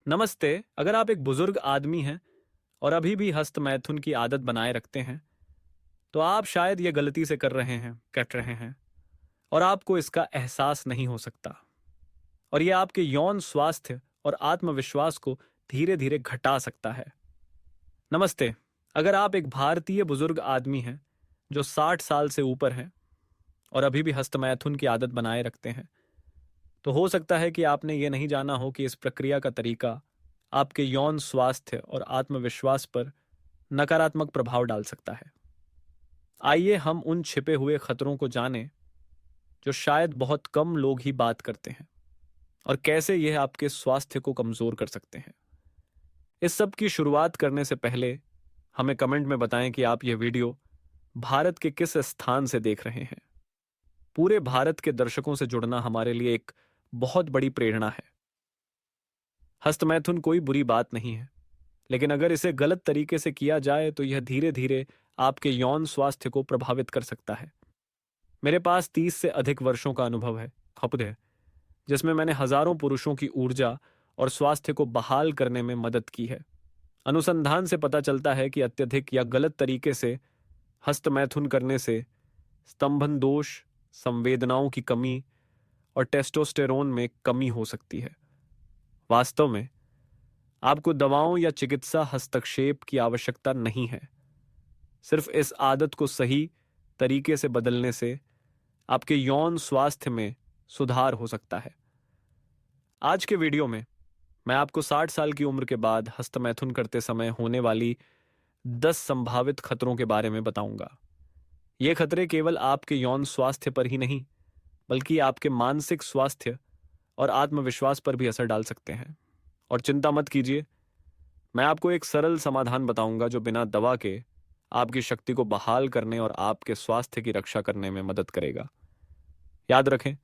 नमस्ते। अगर आप एक बुजुर्ग आदमी हैं और अभी भी हस्त मैथुन की आदत बनाए रखते हैं, तो आप शायद ये गलती से कट रहे हैं और आपको इसका एहसास नहीं हो सकता। और ये आपके यौन स्वास्थ्य और आत्मविश्वास को धीरे धीरे घटा सकता है। नमस्ते। अगर आप एक भारतीय बुजुर्ग आदमी हैं जो 60 साल से ऊपर हैं और अभी भी हस्त मैथुन की आदत बनाए रखते हैं, तो हो सकता है कि आपने ये नहीं जाना हो कि इस प्रक्रिया का तरीका आपके यौन स्वास्थ्य और आत्मविश्वास पर नकारात्मक प्रभाव डाल सकता है। आइए हम उन छिपे हुए खतरों को जानें जो शायद बहुत कम लोग ही बात करते हैं, और कैसे यह आपके स्वास्थ्य को कमजोर कर सकते हैं। इस सब की शुरुआत करने से पहले हमें कमेंट में बताएं कि आप यह वीडियो भारत के किस स्थान से देख रहे हैं। पूरे भारत के दर्शकों से जुड़ना हमारे लिए एक बहुत बड़ी प्रेरणा है। हस्तमैथुन कोई बुरी बात नहीं है, लेकिन अगर इसे गलत तरीके से किया जाए तो यह धीरे धीरे आपके यौन स्वास्थ्य को प्रभावित कर सकता है। मेरे पास 30 से अधिक वर्षों का अनुभव है, खुद है, जिसमें मैंने हजारों पुरुषों की ऊर्जा और स्वास्थ्य को बहाल करने में मदद की है। अनुसंधान से पता चलता है कि अत्यधिक या गलत तरीके से हस्तमैथुन करने से स्तंभन दोष, संवेदनाओं की कमी और टेस्टोस्टेरोन में कमी हो सकती है। वास्तव में आपको दवाओं या चिकित्सा हस्तक्षेप की आवश्यकता नहीं है। सिर्फ इस आदत को सही तरीके से बदलने से आपके यौन स्वास्थ्य में सुधार हो सकता है। आज के वीडियो में मैं आपको 60 साल की उम्र के बाद हस्तमैथुन करते समय होने वाली 10 संभावित खतरों के बारे में बताऊंगा। ये खतरे केवल आपके यौन स्वास्थ्य पर ही नहीं, बल्कि आपके मानसिक स्वास्थ्य और आत्मविश्वास पर भी असर डाल सकते हैं। और चिंता मत कीजिए, मैं आपको एक सरल समाधान बताऊंगा जो बिना दवा के आपकी शक्ति को बहाल करने और आपके स्वास्थ्य की रक्षा करने में मदद करेगा। याद रखें,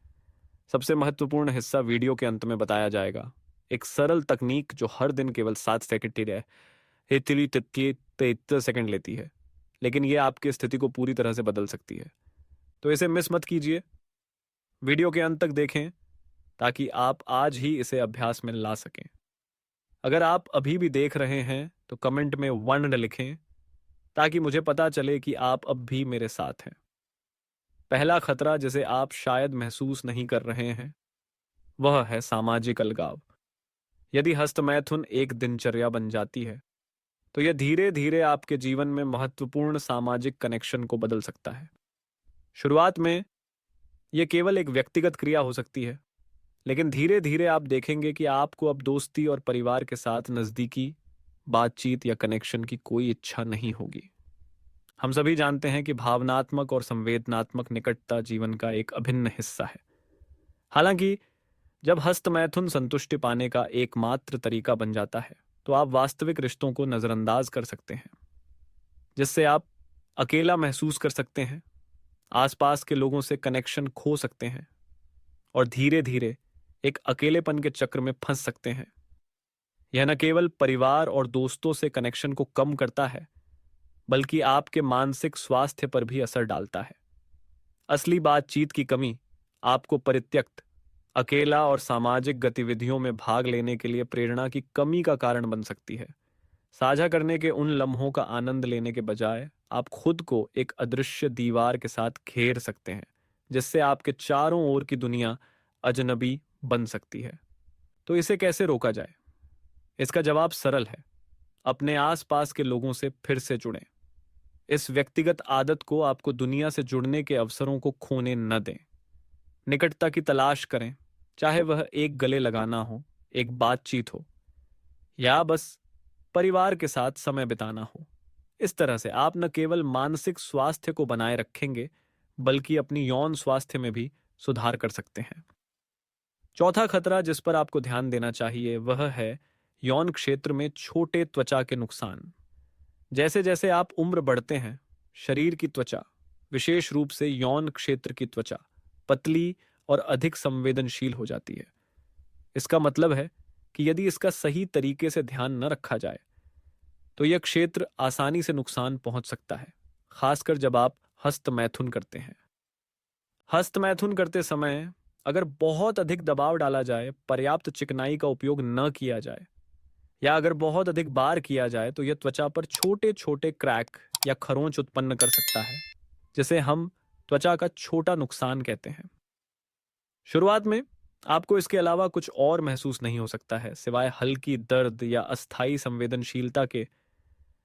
सबसे महत्वपूर्ण हिस्सा वीडियो के अंत में बताया जाएगा। एक सरल तकनीक जो हर दिन केवल 7 सेकंड लेती है, लेकिन यह आपकी स्थिति को पूरी तरह से बदल सकती है। तो इसे मिस मत कीजिए, वीडियो के अंत तक देखें ताकि आप आज ही इसे अभ्यास में ला सकें। अगर आप अभी भी देख रहे हैं तो कमेंट में 1 लिखें ताकि मुझे पता चले कि आप अब भी मेरे साथ हैं। पहला खतरा जिसे आप शायद महसूस नहीं कर रहे हैं, वह है सामाजिक अलगाव। यदि हस्तमैथुन एक दिनचर्या बन जाती है, तो यह धीरे धीरे आपके जीवन में महत्वपूर्ण सामाजिक कनेक्शन को बदल सकता है। शुरुआत में यह केवल एक व्यक्तिगत क्रिया हो सकती है, लेकिन धीरे धीरे आप देखेंगे कि आपको अब दोस्ती और परिवार के साथ नजदीकी बातचीत या कनेक्शन की कोई इच्छा नहीं होगी। हम सभी जानते हैं कि भावनात्मक और संवेदनात्मक निकटता जीवन का एक अभिन्न हिस्सा है। हालांकि जब हस्तमैथुन संतुष्टि पाने का एकमात्र तरीका बन जाता है, तो आप वास्तविक रिश्तों को नजरअंदाज कर सकते हैं, जिससे आप अकेला महसूस कर सकते हैं, आसपास के लोगों से कनेक्शन खो सकते हैं और धीरे धीरे एक अकेलेपन के चक्र में फंस सकते हैं। यह न केवल परिवार और दोस्तों से कनेक्शन को कम करता है, बल्कि आपके मानसिक स्वास्थ्य पर भी असर डालता है। असली बातचीत की कमी आपको परित्यक्त, अकेला और सामाजिक गतिविधियों में भाग लेने के लिए प्रेरणा की कमी का कारण बन सकती है। साझा करने के उन लम्हों का आनंद लेने के बजाय आप खुद को एक अदृश्य दीवार के साथ घेर सकते हैं, जिससे आपके चारों ओर की दुनिया अजनबी बन सकती है। तो इसे कैसे रोका जाए? इसका जवाब सरल है, अपने आसपास के लोगों से फिर से जुड़ें। इस व्यक्तिगत आदत को आपको दुनिया से जुड़ने के अवसरों को खोने न दें। निकटता की तलाश करें, चाहे वह एक गले लगाना हो, एक बातचीत हो, या बस परिवार के साथ समय बिताना हो। इस तरह से आप न केवल मानसिक स्वास्थ्य को बनाए रखेंगे, बल्कि अपनी यौन स्वास्थ्य में भी सुधार कर सकते हैं। चौथा खतरा जिस पर आपको ध्यान देना चाहिए, वह है यौन क्षेत्र में छोटे त्वचा के नुकसान। जैसे जैसे आप उम्र बढ़ते हैं, शरीर की त्वचा, विशेष रूप से यौन क्षेत्र की त्वचा, पतली और अधिक संवेदनशील हो जाती है। इसका मतलब है कि यदि इसका सही तरीके से ध्यान न रखा जाए, तो यह क्षेत्र आसानी से नुकसान पहुंच सकता है, खासकर जब आप हस्तमैथुन करते हैं। हस्तमैथुन करते समय अगर बहुत अधिक दबाव डाला जाए, पर्याप्त चिकनाई का उपयोग न किया जाए, या अगर बहुत अधिक बार किया जाए तो यह त्वचा पर छोटे छोटे क्रैक या खरोंच उत्पन्न कर सकता है, जिसे हम त्वचा का छोटा नुकसान कहते हैं। शुरुआत में आपको इसके अलावा कुछ और महसूस नहीं हो सकता है सिवाय हल्की दर्द या अस्थायी संवेदनशीलता के।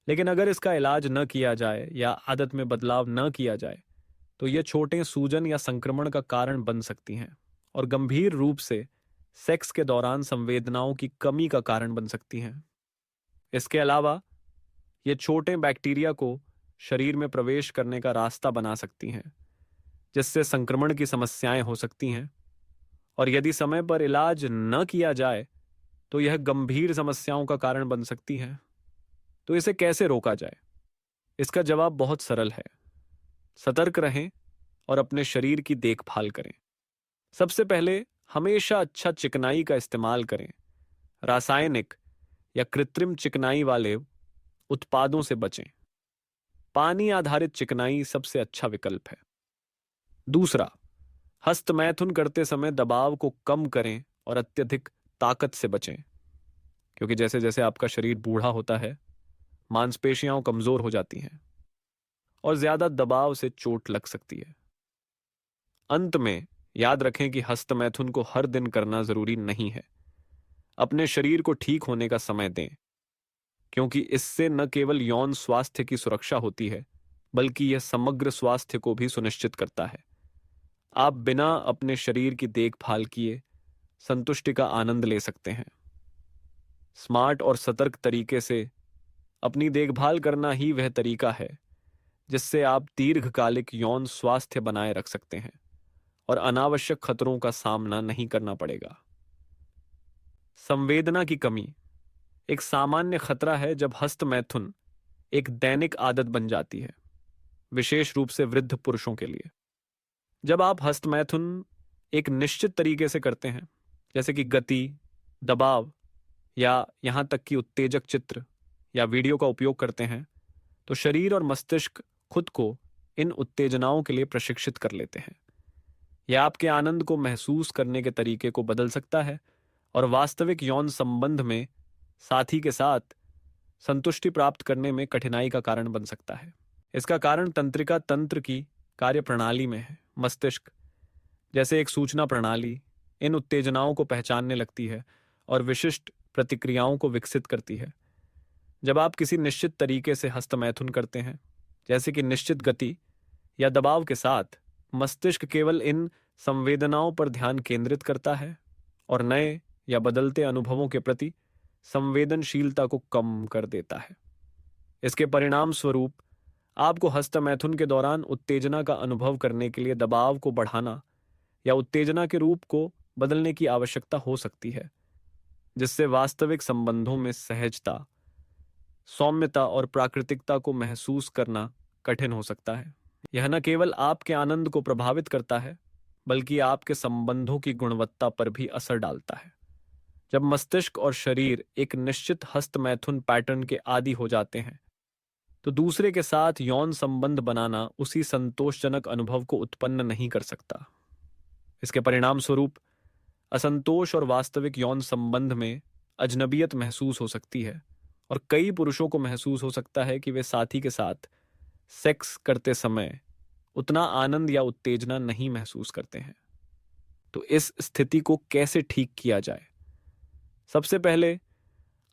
लेकिन अगर इसका इलाज न किया जाए या आदत में बदलाव न किया जाए तो ये छोटे सूजन या संक्रमण का कारण बन सकती हैं और गंभीर रूप से सेक्स के दौरान संवेदनाओं की कमी का कारण बन सकती हैं। इसके अलावा ये छोटे बैक्टीरिया को शरीर में प्रवेश करने का रास्ता बना सकती हैं, जिससे संक्रमण की समस्याएं हो सकती हैं। और यदि समय पर इलाज न किया जाए तो यह गंभीर समस्याओं का कारण बन सकती है। तो इसे कैसे रोका जाए? इसका जवाब बहुत सरल है। सतर्क रहें और अपने शरीर की देखभाल करें। सबसे पहले हमेशा अच्छा चिकनाई का इस्तेमाल करें। रासायनिक या कृत्रिम चिकनाई वाले उत्पादों से बचें। पानी आधारित चिकनाई सबसे अच्छा विकल्प है। दूसरा, हस्तमैथुन करते समय दबाव को कम करें और अत्यधिक ताकत से बचें, क्योंकि जैसे जैसे आपका शरीर बूढ़ा होता है मांसपेशियां कमजोर हो जाती हैं और ज्यादा दबाव से चोट लग सकती है। अंत में याद रखें कि हस्तमैथुन को हर दिन करना जरूरी नहीं है। अपने शरीर को ठीक होने का समय दें, क्योंकि इससे न केवल यौन स्वास्थ्य की सुरक्षा होती है बल्कि यह समग्र स्वास्थ्य को भी सुनिश्चित करता है। आप बिना अपने शरीर की देखभाल किए संतुष्टि का आनंद ले सकते हैं। स्मार्ट और सतर्क तरीके से अपनी देखभाल करना ही वह तरीका है जिससे आप दीर्घकालिक यौन स्वास्थ्य बनाए रख सकते हैं और अनावश्यक खतरों का सामना नहीं करना पड़ेगा। संवेदना की कमी एक सामान्य खतरा है जब हस्तमैथुन एक दैनिक आदत बन जाती है, विशेष रूप से वृद्ध पुरुषों के लिए। जब आप हस्तमैथुन एक निश्चित तरीके से करते हैं, जैसे कि गति, दबाव या यहां तक कि उत्तेजक चित्र या वीडियो का उपयोग करते हैं, तो शरीर और मस्तिष्क खुद को इन उत्तेजनाओं के लिए प्रशिक्षित कर लेते हैं। यह आपके आनंद को महसूस करने के तरीके को बदल सकता है और वास्तविक यौन संबंध में साथी के साथ संतुष्टि प्राप्त करने में कठिनाई का कारण बन सकता है। इसका कारण तंत्रिका तंत्र की कार्यप्रणाली में है। मस्तिष्क जैसे एक सूचना प्रणाली इन उत्तेजनाओं को पहचानने लगती है और विशिष्ट प्रतिक्रियाओं को विकसित करती है। जब आप किसी निश्चित तरीके से हस्तमैथुन करते हैं, जैसे कि निश्चित गति या दबाव के साथ, मस्तिष्क केवल इन संवेदनाओं पर ध्यान केंद्रित करता है और नए या बदलते अनुभवों के प्रति संवेदनशीलता को कम कर देता है। इसके परिणाम स्वरूप आपको हस्तमैथुन के दौरान उत्तेजना का अनुभव करने के लिए दबाव को बढ़ाना या उत्तेजना के रूप को बदलने की आवश्यकता हो सकती है, जिससे वास्तविक संबंधों में सहजता, सौम्यता और प्राकृतिकता को महसूस करना कठिन हो सकता है। यह न केवल आपके आनंद को प्रभावित करता है बल्कि आपके संबंधों की गुणवत्ता पर भी असर डालता है। जब मस्तिष्क और शरीर एक निश्चित हस्तमैथुन पैटर्न के आदी हो जाते हैं तो दूसरे के साथ यौन संबंध बनाना उसी संतोषजनक अनुभव को उत्पन्न नहीं कर सकता। इसके परिणाम स्वरूप असंतोष और वास्तविक यौन संबंध में अजनबियत महसूस हो सकती है और कई पुरुषों को महसूस हो सकता है कि वे साथी के साथ सेक्स करते समय उतना आनंद या उत्तेजना नहीं महसूस करते हैं। तो इस स्थिति को कैसे ठीक किया जाए? सबसे पहले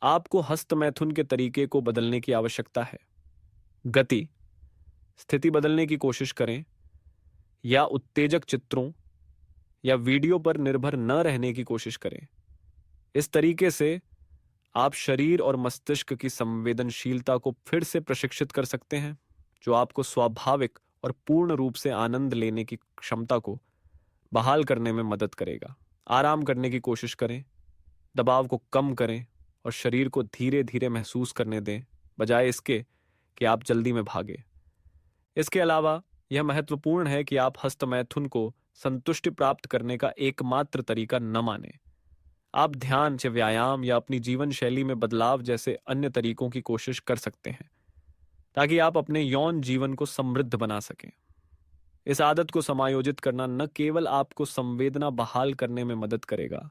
आपको हस्तमैथुन के तरीके को बदलने की आवश्यकता है। गति, स्थिति बदलने की कोशिश करें या उत्तेजक चित्रों या वीडियो पर निर्भर न रहने की कोशिश करें। इस तरीके से आप शरीर और मस्तिष्क की संवेदनशीलता को फिर से प्रशिक्षित कर सकते हैं, जो आपको स्वाभाविक और पूर्ण रूप से आनंद लेने की क्षमता को बहाल करने में मदद करेगा। आराम करने की कोशिश करें, दबाव को कम करें और शरीर को धीरे धीरे महसूस करने दें, बजाय इसके कि आप जल्दी में भागें। इसके अलावा यह महत्वपूर्ण है कि आप हस्तमैथुन को संतुष्टि प्राप्त करने का एकमात्र तरीका न मानें। आप ध्यान से व्यायाम या अपनी जीवन शैली में बदलाव जैसे अन्य तरीकों की कोशिश कर सकते हैं ताकि आप अपने यौन जीवन को समृद्ध बना सकें। इस आदत को समायोजित करना न केवल आपको संवेदना बहाल करने में मदद करेगा,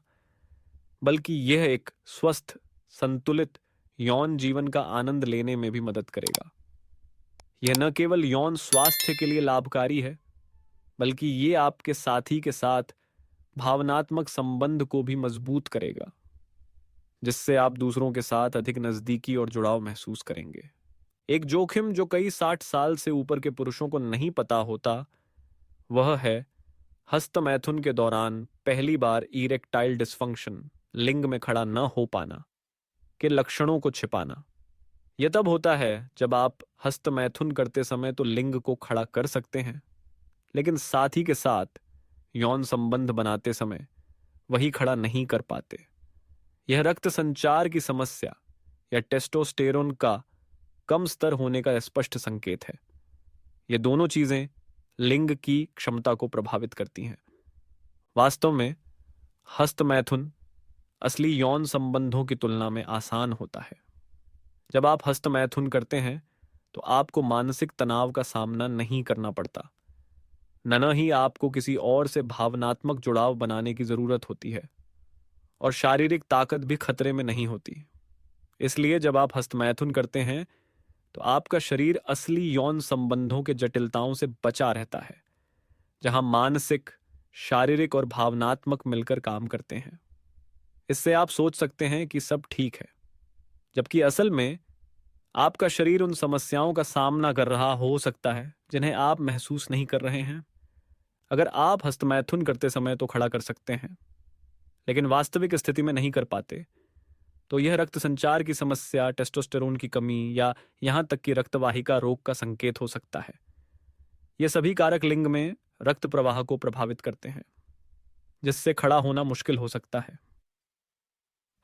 बल्कि यह एक स्वस्थ संतुलित यौन जीवन का आनंद लेने में भी मदद करेगा। यह न केवल यौन स्वास्थ्य के लिए लाभकारी है, बल्कि ये आपके साथी के साथ भावनात्मक संबंध को भी मजबूत करेगा, जिससे आप दूसरों के साथ अधिक नजदीकी और जुड़ाव महसूस करेंगे। एक जोखिम जो कई 60 साल से ऊपर के पुरुषों को नहीं पता होता, वह है हस्तमैथुन के दौरान पहली बार इरेक्टाइल डिस्फंक्शन, लिंग में खड़ा न हो पाना के लक्षणों को छिपाना। यह तब होता है जब आप हस्तमैथुन करते समय तो लिंग को खड़ा कर सकते हैं, लेकिन साथी के साथ यौन संबंध बनाते समय वही खड़ा नहीं कर पाते। यह रक्त संचार की समस्या या टेस्टोस्टेरोन का कम स्तर होने का स्पष्ट संकेत है। ये दोनों चीजें लिंग की क्षमता को प्रभावित करती हैं। वास्तव में हस्तमैथुन असली यौन संबंधों की तुलना में आसान होता है। जब आप हस्तमैथुन करते हैं तो आपको मानसिक तनाव का सामना नहीं करना पड़ता, न ही आपको किसी और से भावनात्मक जुड़ाव बनाने की जरूरत होती है, और शारीरिक ताकत भी खतरे में नहीं होती। इसलिए जब आप हस्तमैथुन करते हैं तो आपका शरीर असली यौन संबंधों के जटिलताओं से बचा रहता है, जहां मानसिक, शारीरिक और भावनात्मक मिलकर काम करते हैं। इससे आप सोच सकते हैं कि सब ठीक है, जबकि असल में आपका शरीर उन समस्याओं का सामना कर रहा हो सकता है जिन्हें आप महसूस नहीं कर रहे हैं। अगर आप हस्तमैथुन करते समय तो खड़ा कर सकते हैं, लेकिन वास्तविक स्थिति में नहीं कर पाते, तो यह रक्त संचार की समस्या, टेस्टोस्टेरोन की कमी या यहां तक कि रक्तवाहिका रोग का संकेत हो सकता है। ये सभी कारक लिंग में रक्त प्रवाह को प्रभावित करते हैं, जिससे खड़ा होना मुश्किल हो सकता है।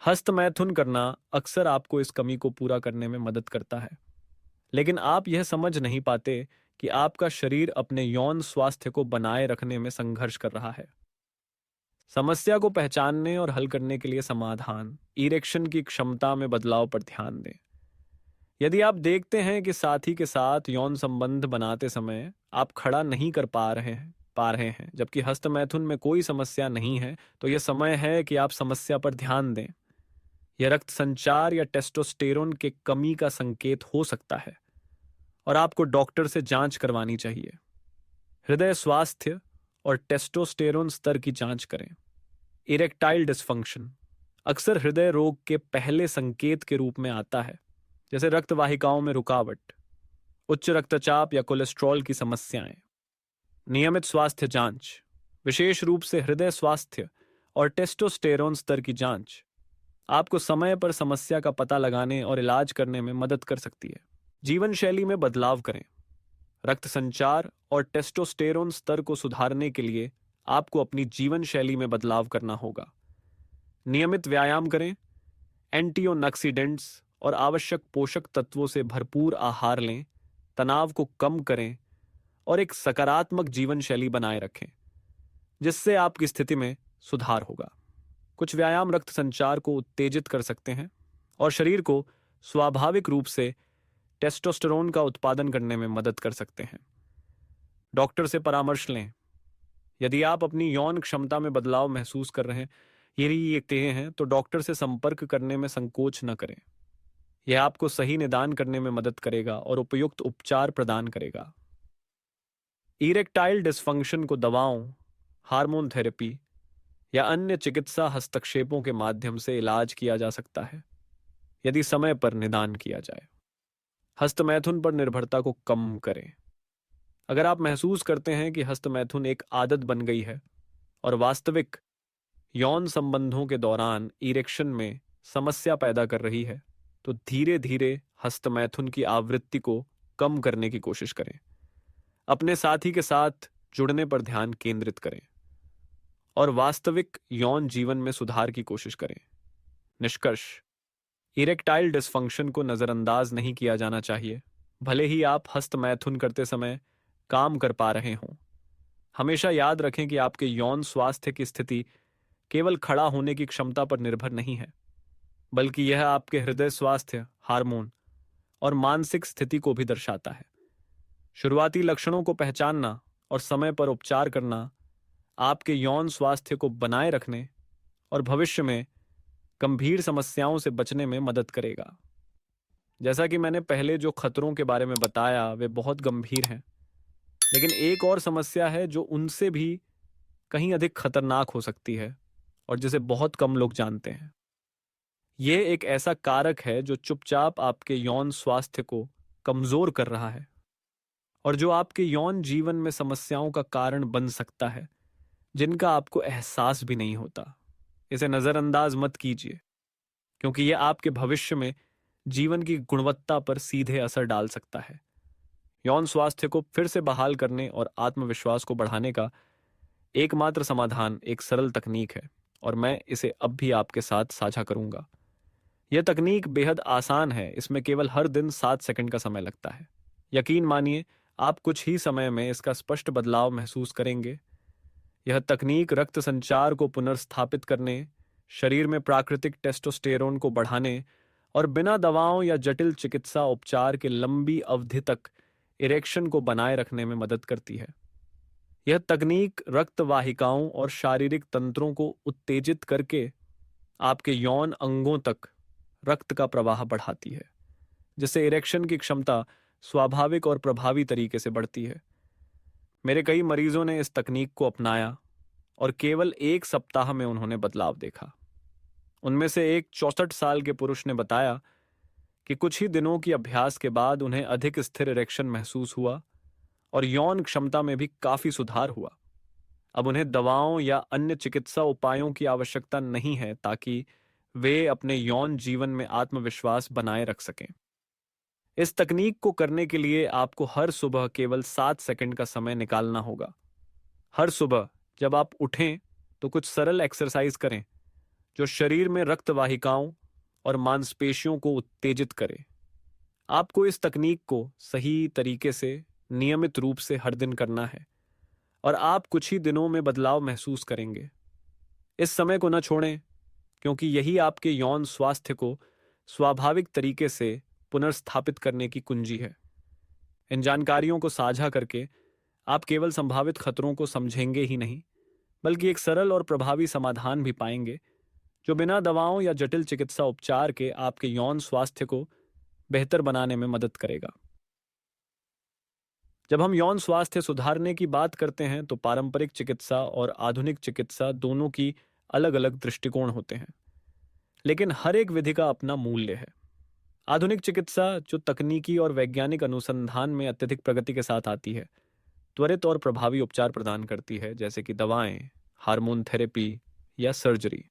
हस्तमैथुन करना अक्सर आपको इस कमी को पूरा करने में मदद करता है, लेकिन आप यह समझ नहीं पाते कि आपका शरीर अपने यौन स्वास्थ्य को बनाए रखने में संघर्ष कर रहा है। समस्या को पहचानने और हल करने के लिए समाधान, इरेक्शन की क्षमता में बदलाव पर ध्यान दें। यदि आप देखते हैं कि साथी के साथ यौन संबंध बनाते समय आप खड़ा नहीं कर पा रहे हैं, जबकि हस्तमैथुन में कोई समस्या नहीं है, तो यह समय है कि आप समस्या पर ध्यान दें। यह रक्त संचार या टेस्टोस्टेरोन के कमी का संकेत हो सकता है और आपको डॉक्टर से जांच करवानी चाहिए। हृदय स्वास्थ्य और टेस्टोस्टेरोन स्तर की जांच करें। इरेक्टाइल डिस्फंक्शन अक्सर हृदय रोग के पहले संकेत के रूप में आता है, जैसे रक्तवाहिकाओं में रुकावट, उच्च रक्तचाप या कोलेस्ट्रॉल की समस्याएं। नियमित स्वास्थ्य जांच, विशेष रूप से हृदय स्वास्थ्य और टेस्टोस्टेरोन स्तर की जांच, आपको समय पर समस्या का पता लगाने और इलाज करने में मदद कर सकती है। जीवन शैली में बदलाव करें। रक्त संचार और टेस्टोस्टेरोन स्तर को सुधारने के लिए आपको अपनी जीवन शैली में बदलाव करना होगा। नियमित व्यायाम करें, एंटीऑक्सीडेंट्स और आवश्यक पोषक तत्वों से भरपूर आहार लें, तनाव को कम करें और एक सकारात्मक जीवन शैली बनाए रखें, जिससे आपकी स्थिति में सुधार होगा। कुछ व्यायाम रक्त संचार को उत्तेजित कर सकते हैं और शरीर को स्वाभाविक रूप से टेस्टोस्टेरोन का उत्पादन करने में मदद कर सकते हैं। डॉक्टर से परामर्श लें। यदि आप अपनी यौन क्षमता में बदलाव महसूस कर रहे हैं तो डॉक्टर से संपर्क करने में संकोच न करें। यह आपको सही निदान करने में मदद करेगा और उपयुक्त उपचार प्रदान करेगा। इरेक्टाइल डिस्फंक्शन को दवाओं, हार्मोन थेरेपी या अन्य चिकित्सा हस्तक्षेपों के माध्यम से इलाज किया जा सकता है, यदि समय पर निदान किया जाए। हस्तमैथुन पर निर्भरता को कम करें। अगर आप महसूस करते हैं कि हस्तमैथुन एक आदत बन गई है और वास्तविक यौन संबंधों के दौरान इरेक्शन में समस्या पैदा कर रही है, तो धीरे धीरे हस्तमैथुन की आवृत्ति को कम करने की कोशिश करें। अपने साथी के साथ जुड़ने पर ध्यान केंद्रित करें और वास्तविक यौन जीवन में सुधार की कोशिश करें। निष्कर्ष: इरेक्टाइल डिस्फंक्शन को नजरअंदाज नहीं किया जाना चाहिए, भले ही आप हस्तमैथुन करते समय काम कर पा रहे हों। हमेशा याद रखें कि आपके यौन स्वास्थ्य की स्थिति केवल खड़ा होने की क्षमता पर निर्भर नहीं है, बल्कि यह आपके हृदय स्वास्थ्य, हार्मोन और मानसिक स्थिति को भी दर्शाता है। शुरुआती लक्षणों को पहचानना और समय पर उपचार करना आपके यौन स्वास्थ्य को बनाए रखने और भविष्य में गंभीर समस्याओं से बचने में मदद करेगा। जैसा कि मैंने पहले जो खतरों के बारे में बताया वे बहुत गंभीर हैं, लेकिन एक और समस्या है जो उनसे भी कहीं अधिक खतरनाक हो सकती है और जिसे बहुत कम लोग जानते हैं। यह एक ऐसा कारक है जो चुपचाप आपके यौन स्वास्थ्य को कमजोर कर रहा है और जो आपके यौन जीवन में समस्याओं का कारण बन सकता है जिनका आपको एहसास भी नहीं होता। इसे नजरअंदाज मत कीजिए, क्योंकि यह आपके भविष्य में जीवन की गुणवत्ता पर सीधे असर डाल सकता है। यौन स्वास्थ्य को फिर से बहाल करने और आत्मविश्वास को बढ़ाने का एकमात्र समाधान एक सरल तकनीक है, और मैं इसे अब भी आपके साथ साझा करूंगा। यह तकनीक बेहद आसान है, इसमें केवल हर दिन 7 सेकंड का समय लगता है। यकीन मानिए, आप कुछ ही समय में इसका स्पष्ट बदलाव महसूस करेंगे। यह तकनीक रक्त संचार को पुनर्स्थापित करने, शरीर में प्राकृतिक टेस्टोस्टेरोन को बढ़ाने और बिना दवाओं या जटिल चिकित्सा उपचार के लंबी अवधि तक इरेक्शन को बनाए रखने में मदद करती है। यह तकनीक रक्त वाहिकाओं और शारीरिक तंत्रों को उत्तेजित करके आपके यौन अंगों तक रक्त का प्रवाह बढ़ाती है, जिससे इरेक्शन की क्षमता स्वाभाविक और प्रभावी तरीके से बढ़ती है। मेरे कई मरीजों ने इस तकनीक को अपनाया और केवल 1 सप्ताह में उन्होंने बदलाव देखा। उनमें से एक 64 साल के पुरुष ने बताया कि कुछ ही दिनों की अभ्यास के बाद उन्हें अधिक स्थिर इरेक्शन महसूस हुआ और यौन क्षमता में भी काफी सुधार हुआ। अब उन्हें दवाओं या अन्य चिकित्सा उपायों की आवश्यकता नहीं है ताकि वे अपने यौन जीवन में आत्मविश्वास बनाए रख सकें। इस तकनीक को करने के लिए आपको हर सुबह केवल 7 सेकंड का समय निकालना होगा। हर सुबह जब आप उठें तो कुछ सरल एक्सरसाइज करें जो शरीर में रक्त वाहिकाओं और मांसपेशियों को उत्तेजित करे। आपको इस तकनीक को सही तरीके से नियमित रूप से हर दिन करना है और आप कुछ ही दिनों में बदलाव महसूस करेंगे। इस समय को न छोड़ें, क्योंकि यही आपके यौन स्वास्थ्य को स्वाभाविक तरीके से पुनर्स्थापित करने की कुंजी है। इन जानकारियों को साझा करके आप केवल संभावित खतरों को समझेंगे ही नहीं, बल्कि एक सरल और प्रभावी समाधान भी पाएंगे जो बिना दवाओं या जटिल चिकित्सा उपचार के आपके यौन स्वास्थ्य को बेहतर बनाने में मदद करेगा। जब हम यौन स्वास्थ्य सुधारने की बात करते हैं तो पारंपरिक चिकित्सा और आधुनिक चिकित्सा दोनों की अलग अलग दृष्टिकोण होते हैं, लेकिन हर एक विधि का अपना मूल्य है। आधुनिक चिकित्सा, जो तकनीकी और वैज्ञानिक अनुसंधान में अत्यधिक प्रगति के साथ आती है, त्वरित और प्रभावी उपचार प्रदान करती है, जैसे कि दवाएं, हार्मोन थेरेपी या सर्जरी।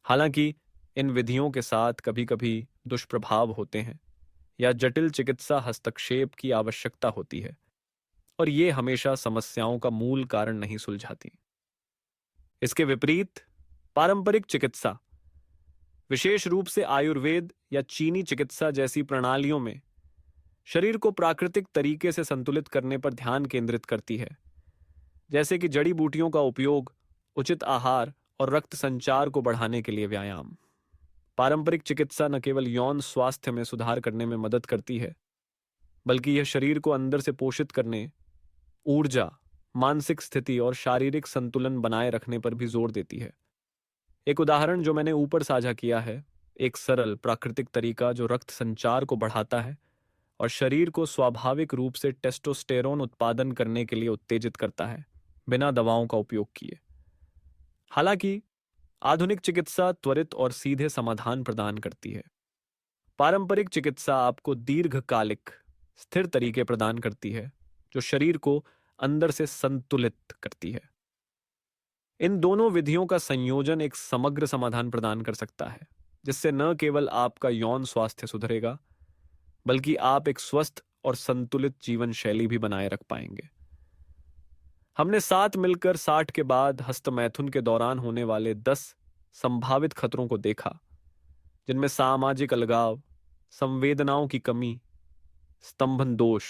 हालांकि इन विधियों के साथ कभी कभी दुष्प्रभाव होते हैं या जटिल चिकित्सा हस्तक्षेप की आवश्यकता होती है, और ये हमेशा समस्याओं का मूल कारण नहीं सुलझाती। इसके विपरीत पारंपरिक चिकित्सा, विशेष रूप से आयुर्वेद या चीनी चिकित्सा जैसी प्रणालियों में, शरीर को प्राकृतिक तरीके से संतुलित करने पर ध्यान केंद्रित करती है, जैसे कि जड़ी बूटियों का उपयोग, उचित आहार और रक्त संचार को बढ़ाने के लिए व्यायाम। पारंपरिक चिकित्सा न केवल यौन स्वास्थ्य में सुधार करने में मदद करती है, बल्कि यह शरीर को अंदर से पोषित करने, ऊर्जा, मानसिक स्थिति और शारीरिक संतुलन बनाए रखने पर भी जोर देती है। एक उदाहरण जो मैंने ऊपर साझा किया है, एक सरल प्राकृतिक तरीका जो रक्त संचार को बढ़ाता है और शरीर को स्वाभाविक रूप से टेस्टोस्टेरोन उत्पादन करने के लिए उत्तेजित करता है, बिना दवाओं का उपयोग किए। हालांकि आधुनिक चिकित्सा त्वरित और सीधे समाधान प्रदान करती है। पारंपरिक चिकित्सा आपको दीर्घकालिक स्थिर तरीके प्रदान करती है जो शरीर को अंदर से संतुलित करती है। इन दोनों विधियों का संयोजन एक समग्र समाधान प्रदान कर सकता है, जिससे न केवल आपका यौन स्वास्थ्य सुधरेगा, बल्कि आप एक स्वस्थ और संतुलित जीवन शैली भी बनाए रख पाएंगे। हमने साथ मिलकर 60 के बाद हस्तमैथुन के दौरान होने वाले 10 संभावित खतरों को देखा, जिनमें सामाजिक अलगाव, संवेदनाओं की कमी, स्तंभन दोष,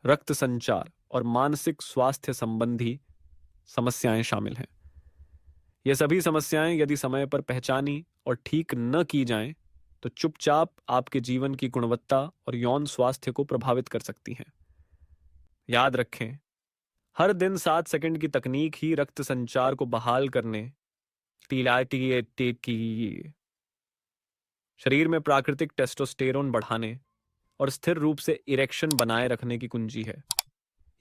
रक्त संचार और मानसिक स्वास्थ्य संबंधी समस्याएं शामिल हैं। ये सभी समस्याएं यदि समय पर पहचानी और ठीक न की जाएं, तो चुपचाप आपके जीवन की गुणवत्ता और यौन स्वास्थ्य को प्रभावित कर सकती हैं। याद रखें, हर दिन 7 सेकंड की तकनीक ही रक्त संचार को बहाल करने, शरीर में प्राकृतिक टेस्टोस्टेरोन बढ़ाने और स्थिर रूप से इरेक्शन बनाए रखने की कुंजी है।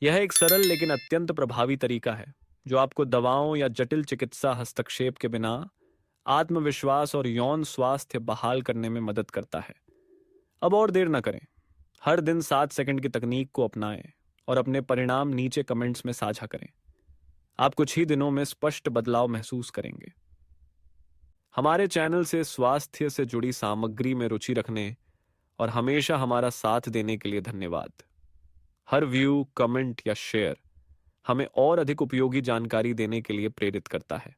यह एक सरल लेकिन अत्यंत प्रभावी तरीका है जो आपको दवाओं या जटिल चिकित्सा हस्तक्षेप के बिना आत्मविश्वास और यौन स्वास्थ्य बहाल करने में मदद करता है। अब और देर न करें, हर दिन 7 सेकंड की तकनीक को अपनाएं और अपने परिणाम नीचे कमेंट्स में साझा करें। आप कुछ ही दिनों में स्पष्ट बदलाव महसूस करेंगे। हमारे चैनल से स्वास्थ्य से जुड़ी सामग्री में रुचि रखने और हमेशा हमारा साथ देने के लिए धन्यवाद। हर व्यू, कमेंट या शेयर हमें और अधिक उपयोगी जानकारी देने के लिए प्रेरित करता है।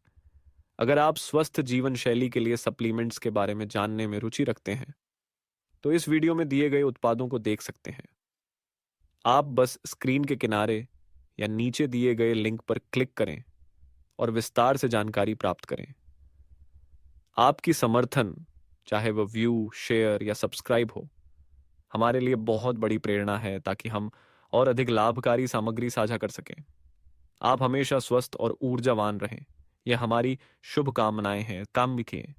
अगर आप स्वस्थ जीवन शैली के लिए सप्लीमेंट्स के बारे में जानने में रुचि रखते हैं तो इस वीडियो में दिए गए उत्पादों को देख सकते हैं। आप बस स्क्रीन के किनारे या नीचे दिए गए लिंक पर क्लिक करें और विस्तार से जानकारी प्राप्त करें। आपकी समर्थन, चाहे वह व्यू, शेयर या सब्सक्राइब हो, हमारे लिए बहुत बड़ी प्रेरणा है ताकि हम और अधिक लाभकारी सामग्री साझा कर सकें। आप हमेशा स्वस्थ और ऊर्जावान रहें। यह हमारी शुभकामनाएं हैं। काम भी किए।